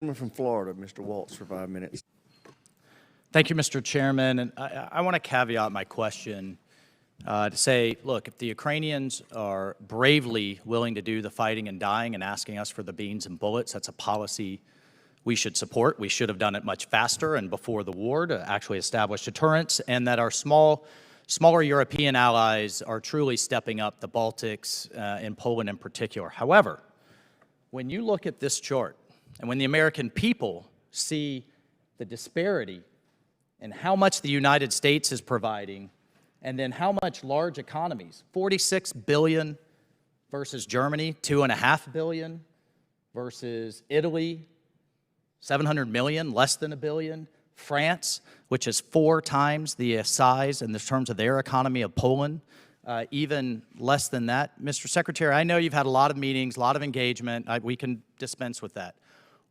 From Florida, Mr. Waltz, for 5 minutes. Thank you, Mr. Chairman. And I want to caveat my question to say, look, if the Ukrainians are bravely willing to do the fighting and dying and asking us for the beans and bullets, that's a policy we should support. We should have done it much faster and before the war to actually establish deterrence, and that our smaller European allies are truly stepping up, the Baltics and Poland in particular. However, when you look at this chart, and when the American people see the disparity in how much the United States is providing, and then how much large economies, 46 billion versus Germany, 2.5 billion, versus Italy, 700 million, less than $1 billion, France, which is 4 times the size in terms of their economy of Poland, even less than that. Mr. Secretary, I know you've had a lot of meetings, a lot of engagement. We can dispense with that.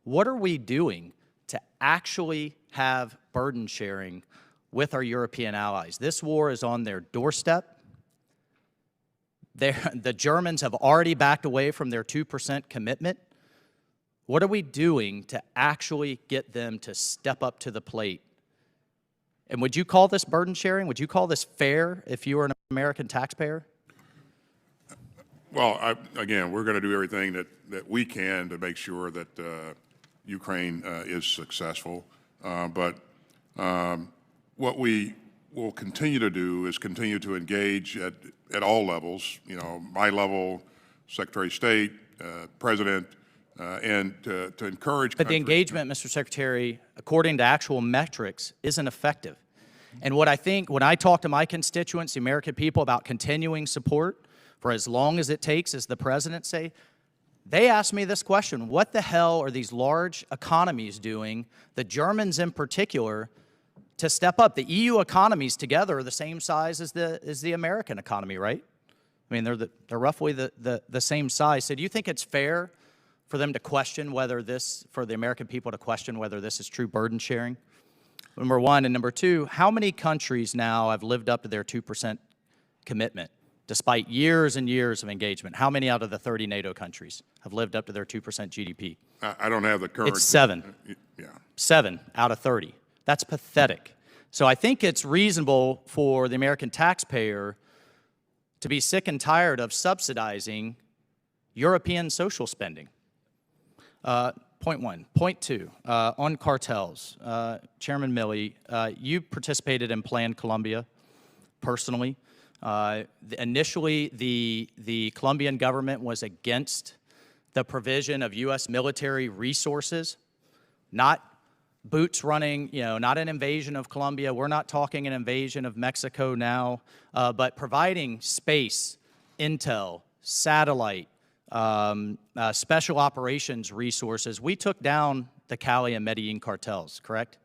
What are we doing to actually have burden sharing with our European allies? This war is on their doorstep. The Germans have already backed away from their 2% commitment. What are we doing to actually get them to step up to the plate? And would you call this burden sharing? Would you call this fair if you were an American taxpayer? Well, again, we're going to do everything that we can to make sure that Ukraine is successful. But what we will continue to do is continue to engage at all levels, you know, my level, Secretary of State, President, and to encourage. But the engagement, Mr. Secretary, according to actual metrics, isn't effective. And what I think, when I talk to my constituents, the American people, about continuing support for as long as it takes, as the President say, they ask me this question: what the hell are these large economies doing, the Germans in particular, to step up? The EU economies together are the same size as the American economy, right? I mean, they're roughly the same size. So do you think it's fair for them to question whether this, for the American people to question whether this is true burden sharing? Number one. And number two, how many countries now have lived up to their 2% commitment, despite years and years of engagement? How many out of the 30 NATO countries have lived up to their 2% GDP? I don't have the current. It's 7. Yeah. 7 out of 30. That's pathetic. So I think it's reasonable for the American taxpayer to be sick and tired of subsidizing European social spending. Point one. Point two, on cartels. Chairman Milley, you participated in Plan Colombia personally. Initially, the Colombian government was against the provision of U.S. military resources, not boots running, you know, not an invasion of Colombia. We're not talking an invasion of Mexico now, but providing space, intel, satellite, special operations resources. We took down the Cali and Medellin cartels, correct?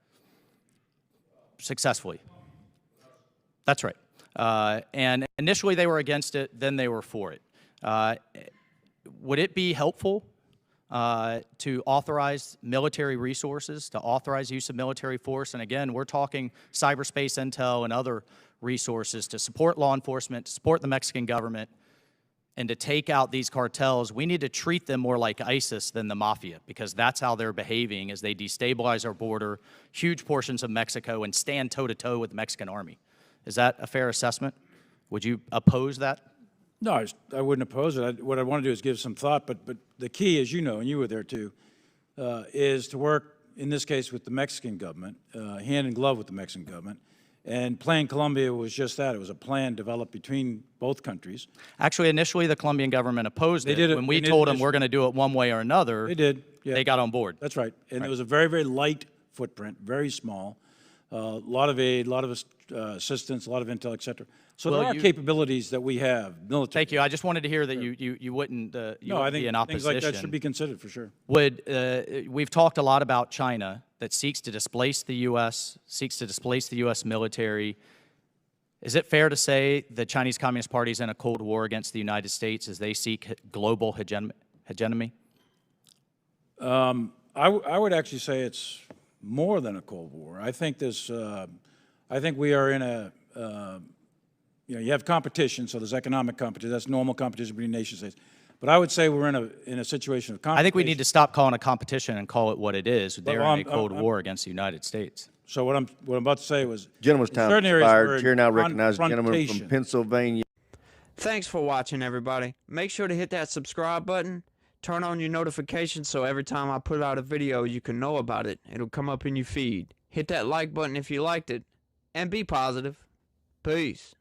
Successfully. That's right. And initially they were against it, then they were for it. Would it be helpful to authorize military resources, to authorize use of military force? And again, we're talking cyberspace intel and other resources to support law enforcement, to support the Mexican government, and to take out these cartels. We need to treat them more like ISIS than the mafia, because that's how they're behaving as they destabilize our border, huge portions of Mexico, and stand toe-to-toe with the Mexican army. Is that a fair assessment? Would you oppose that? No, I wouldn't oppose it. What I want to do is give some thought, but the key, as you know, and you were there too, is to work, in this case, with the Mexican government, hand in glove with the Mexican government. And Plan Colombia was just that. It was a plan developed between both countries. Actually, initially, the Colombian government opposed it. When we told them we're going to do it one way or another, they did. Yeah. They got on board. That's right. And it was a very, very light footprint, very small, a lot of aid, a lot of assistance, a lot of intel, et cetera. So there are capabilities that we have, military. Thank you. I just wanted to hear that you wouldn't be in opposition. Things like that should be considered for sure. We've talked a lot about China that seeks to displace the U.S., seeks to displace the U.S. military. Is it fair to say the Chinese Communist Party is in a Cold War against the United States as they seek global hegemony? I would actually say it's more than a Cold War. I think I think we are in a, you have competition, so there's economic competition. That's normal competition between nation states. But I would say we're in a situation of confrontation. I think we need to stop calling a competition and call it what it is. They're in a I'm- Cold War against the United States. So what I'm about to say was, Gentleman's in time certain areas we're expired. in Chair now recognizes the gentleman from confrontation. Pennsylvania. Thanks for watching, everybody. Make sure to hit that subscribe button. Turn on your notifications so every time I put out a video, you can know about it. It'll come up in your feed. Hit that like button if you liked it. And be positive. Peace.